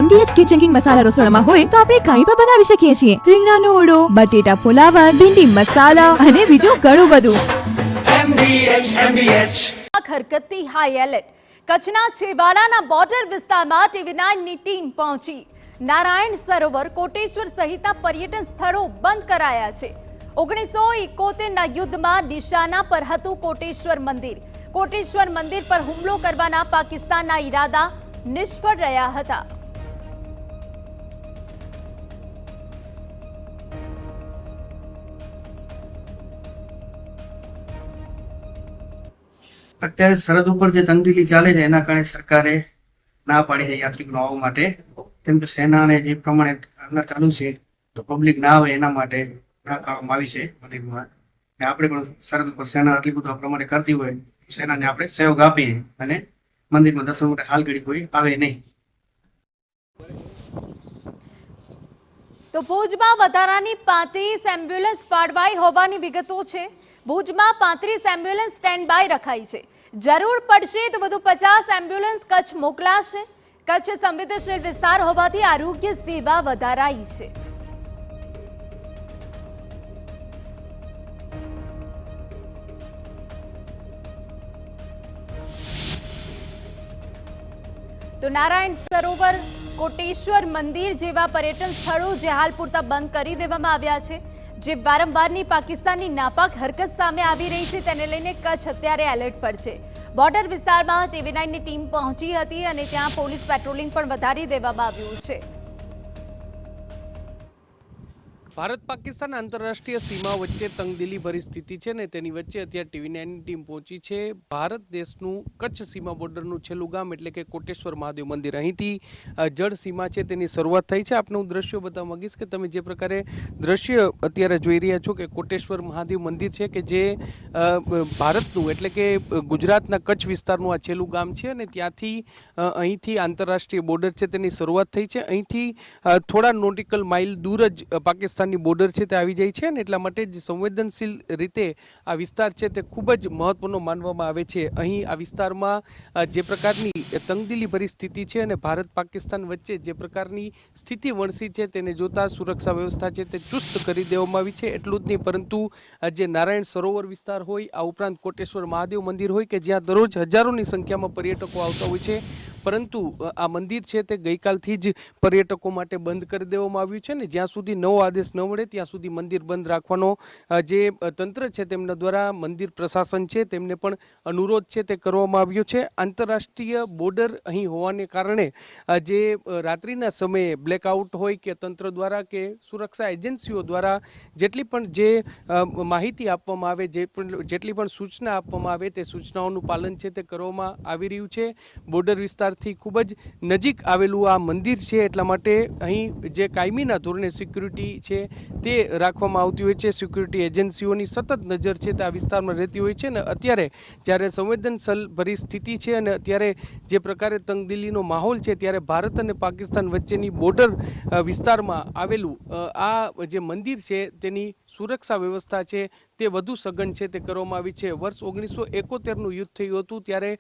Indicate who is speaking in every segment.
Speaker 1: MDH kitchen king મસાલા રસોડામાં હોય તો આપણે કંઈ પણ બનાવી શકીએ છીએ. રીંગણાનો ઓળો, બટેટા ફુલાવર, ભીંડી મસાલા અને બીજું ઘણું બધું.
Speaker 2: MDH હરકતથી હાઈ એલર્ટ. કચ્છના છેવાડાના બોર્ડર વિસ્તારમાં TV9ની ટીમ પહોંચી. નારાયણ સરોવર, કોટેશ્વર સહિતના પર્યટન સ્થળો બંધ કરાયા છે. 1971ના યુદ્ધમાં નિશાના પર હતું કોટેશ્વર મંદિર. કોટેશ્વર મંદિર પર હુમલો કરવાના પાકિસ્તાનના ઈરાદા નિષ્ફળ રહ્યા હતા.
Speaker 3: અત્યારે સરહદ ઉપર જે તંગદિલી ચાલે છે એના કારણે સરકારે ના પાડી છે યાત્રિકોને આવવા માટે. કેમ કે સેનાને જે પ્રમાણે અંદર ચાલુ છે તો પબ્લિક ના આવે એના માટે ના કરવામાં આવી છે મંદિરમાં. ને આપણે પણ સરહદ ઉપર સેના આટલી બધું આ પ્રમાણે કરતી હોય સેનાને આપણે સહયોગ આપીએ અને મંદિરમાં દર્શન માટે હાલ ઘડી કોઈ આવે નહીં.
Speaker 2: તો ભુજમાં વધારાની 35 એમ્બ્યુલન્સ ફાળવાઈ હોવાની વિગતો છે. ભુજમાં 35 એમ્બ્યુલન્સ સ્ટેન્ડ બાય રખાઈ છે. જરૂર પડશે તો વધુ 50 એમ્બ્યુલન્સ કચ્છ મોકલાશે. કચ્છ સંવેદનશીલ વિસ્તાર હોવાથી આરોગ્ય સેવા વધારાઈ છે. તો નારાયણ સરોવર, કોટેશ્વર મંદિર જેવા પર્યટન સ્થળો જે હાલ પૂરતા બંધ કરી દેવામાં આવ્યા છે, જે વારંવારની પાકિસ્તાનની નાપાક હરકત સામે આવી રહી છે, તેને લઈને કચ્છ અત્યારે એલર્ટ પર છે. બોર્ડર વિસ્તારમાં TV9ની ટીમ પહોંચી હતી અને ત્યાં પોલીસ પેટ્રોલિંગ પણ વધારી દેવામાં આવ્યું છે.
Speaker 4: ભારત પાકિસ્તાન આંતરરાષ્ટ્રીય સીમા વચ્ચે તંગદિલી ભરી સ્થિતિ છે ને તેની વચ્ચે અત્યારે TV9ની ટીમ પહોંચી છે. ભારત દેશનું કચ્છ સીમા બોર્ડરનું છેલ્લું ગામ એટલે કે કોટેશ્વર મહાદેવ મંદિર, અહીંથી જળ સીમા છે તેની શરૂઆત થઈ છે. આપને હું દ્રશ્યો બતાવવા માંગીશ કે તમે જે પ્રકારે દ્રશ્ય અત્યારે જોઈ રહ્યા છો કે કોટેશ્વર મહાદેવ મંદિર છે કે જે ભારતનું એટલે કે ગુજરાતના કચ્છ વિસ્તારનું આ છેલ્લું ગામ છે અને ત્યાંથી અહીંથી આંતરરાષ્ટ્રીય બોર્ડર છે તેની શરૂઆત થઈ છે. અહીંથી થોડા નોટિકલ માઇલ દૂર જ પાકિસ્તાન બોર્ડર છે તે આવી જાય છે અને એટલા માટે જ સંવેદનશીલ રીતે આ વિસ્તાર છે તે ખૂબ જ મહત્વનો માનવામાં આવે છે. અહીં આ વિસ્તારમાં જે પ્રકારની તંગદિલી ભરી સ્થિતિ છે અને ભારત પાકિસ્તાન વચ્ચે જે પ્રકારની સ્થિતિ વણસી છે તેને જોતા સુરક્ષા વ્યવસ્થા છે તે ચુસ્ત કરી દેવામાં આવી છે. એટલું જ નહીં પરંતુ જે નારાયણ સરોવર વિસ્તાર હોય, આ ઉપરાંત કોટેશ્વર મહાદેવ મંદિર હોય કે જ્યાં દરરોજ હજારોની સંખ્યામાં પર્યટકો આવતા હોય છે, પરંતુ આ મંદિર છે તે ગઈકાલથી જ પર્યટકો માટે બંધ કરી દેવામાં આવ્યું છે ને જ્યાં સુધી નવો આદેશ ન મળે ત્યાં સુધી મંદિર બંધ રાખવાનો જે તંત્ર છે તેમના દ્વારા મંદિર પ્રશાસન છે તેમને પણ અનુરોધ છે તે કરવામાં આવ્યો છે. આંતરરાષ્ટ્રીય બોર્ડર અહીં હોવાને કારણે જે રાત્રિના સમયે બ્લેકઆઉટ હોય કે તંત્ર દ્વારા કે સુરક્ષા એજન્સીઓ દ્વારા જેટલી પણ જે માહિતી આપવામાં આવે, જેટલી પણ સૂચના આપવામાં આવે તે સૂચનાઓનું પાલન છે તે કરવામાં આવી રહ્યું છે. બોર્ડર વિસ્તારથી ખૂબ જ નજીક આવેલું આ મંદિર છે એટલા માટે અહીં જે કાયમીના ધોરણે સિક્યુરિટી છે તે રાખવામાં આવતી હોય છે. સિક્યુરિટી એજન્સીઓની સતત નજર છે તે આ વિસ્તારમાં રહેતી હોય છે અને અત્યારે જ્યારે સંવેદનશીલ ભરી સ્થિતિ છે અને અત્યારે જે પ્રકારે તંગદિલીનો માહોલ છે ત્યારે ભારત અને પાકિસ્તાન વચ્ચેની બોર્ડર વિસ્તારમાં આવેલું આ જે મંદિર છે તેની સુરક્ષા વ્યવસ્થા છે તે વધુ સઘન છે તે કરવામાં આવી છે. વર્ષ 1971નું યુદ્ધ થયું હતું ત્યારે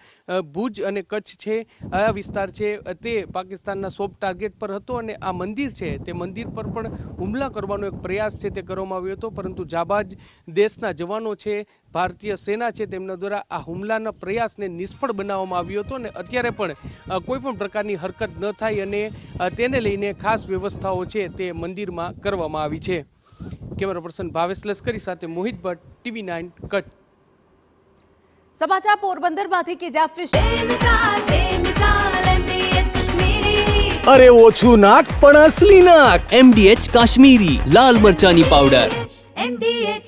Speaker 4: ભુજ અને કચ્છ છે આ વિસ્તાર છે તે પાકિસ્તાનના સોફ્ટ ટાર્ગેટ પર હતો અને આ મંદિર છે તે મંદિર પર પણ હુમલા કરવાનો એક પ્રયાસ છે તે કરવામાં આવ્યો હતો, પરંતુ જાબાજ દેશના જવાનો છે, ભારતીય સેના છે તેમના દ્વારા આ હુમલાના પ્રયાસને નિષ્ફળ બનાવવામાં આવ્યો હતો અને અત્યારે પણ કોઈ પણ પ્રકારની હરકત ન થાય અને તેને લઈને ખાસ વ્યવસ્થાઓ છે તે મંદિરમાં કરવામાં આવી છે. કેમેરા પર્સન ભાવેશ લશ્કરી સાથે મોહિત ભટ્ટ, TV9 કચ્છ.
Speaker 2: સમાચાર પોરબંદરમાંથી કે
Speaker 5: અરે ઓછું નાક પણ અસલી નાક. MDH કાશ્મીરી લાલ મરચાની પાવડર. MDH